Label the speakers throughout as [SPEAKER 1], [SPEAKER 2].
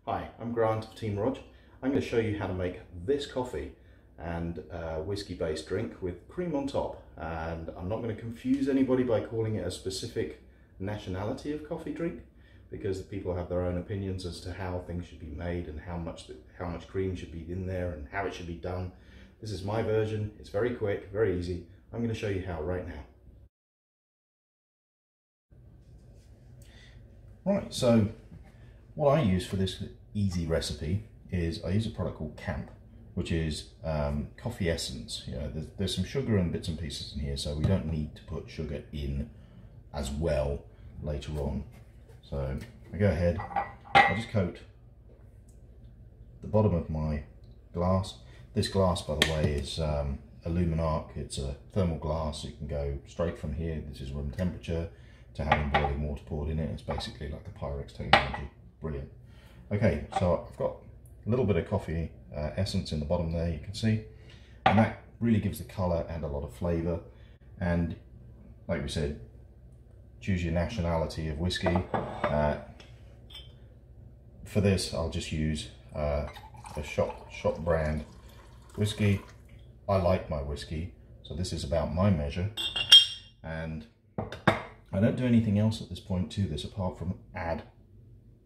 [SPEAKER 1] Hi, I'm Grant of Team Rog. I'm going to show you how to make this coffee and whiskey based drink with cream on top. And I'm not going to confuse anybody by calling it a specific nationality of coffee drink, because people have their own opinions as to how things should be made and how much cream should be in there and how it should be done. This is my version. It's very quick, very easy. I'm going to show you how right now. Right, so what I use for this easy recipe is I use a product called Camp, which is coffee essence. You know, there's some sugar and bits and pieces in here, so we don't need to put sugar in as well later on. So I go ahead, I just coat the bottom of my glass. This glass, by the way, is aluminum arc. It's a thermal glass. It can go straight from here, this is room temperature, to having boiling water poured in it. It's basically like the Pyrex technology. Brilliant. Okay, so I've got a little bit of coffee essence in the bottom there, you can see, and that really gives the colour and a lot of flavour. And like we said, choose your nationality of whiskey. For this, I'll just use a shop brand whiskey. I like my whiskey, so this is about my measure, and I don't do anything else at this point to this apart from add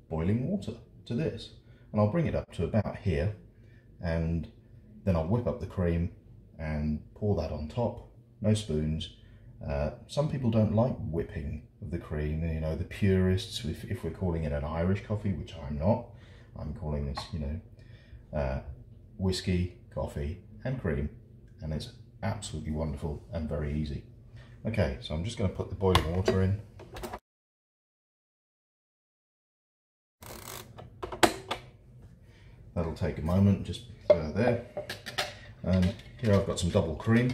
[SPEAKER 1] boiling water to this, and I'll bring it up to about here, and then I'll whip up the cream and pour that on top. No spoons. Some people don't like whipping of the cream, you know, the purists, if we're calling it an Irish coffee, which I'm not. I'm calling this, you know, whiskey, coffee and cream, and it's absolutely wonderful and very easy. Okay, so I'm just going to put the boiling water in. That'll take a moment, just there. And here I've got some double cream,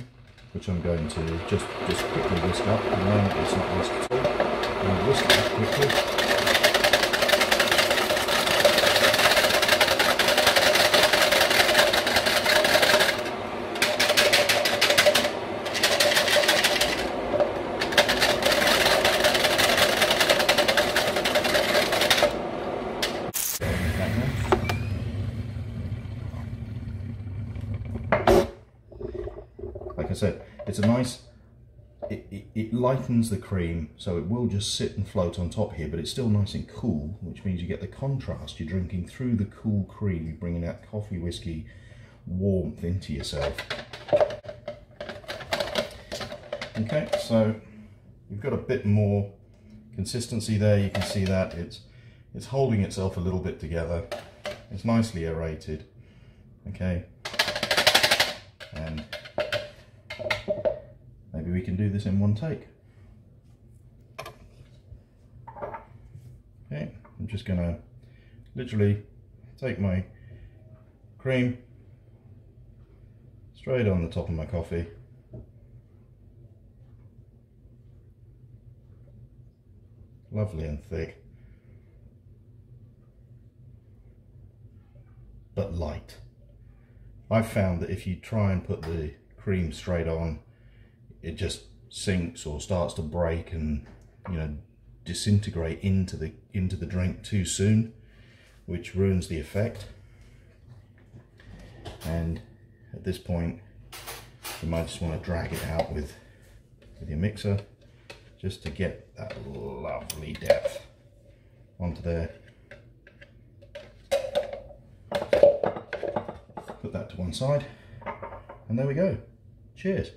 [SPEAKER 1] which I'm going to just quickly whisk up. At the moment it's not whisked at all. I'll whisk it up quickly. Like I said, it's a nice, it lightens the cream, so it will just sit and float on top here, but it's still nice and cool, which means you get the contrast. You're drinking through the cool cream, you're bringing that coffee whiskey warmth into yourself. Okay, so you've got a bit more consistency there. You can see that it's holding itself a little bit together. It's nicely aerated. Okay, and maybe we can do this in one take. Okay, I'm just gonna literally take my cream straight on the top of my coffee. Lovely and thick, but light. I've found that if you try and put the cream straight on, it just sinks or starts to break and, you know, disintegrate into the drink too soon, which ruins the effect. And at this point, you might just want to drag it out with your mixer just to get that lovely depth onto there. Put that to one side, and there we go. Cheers.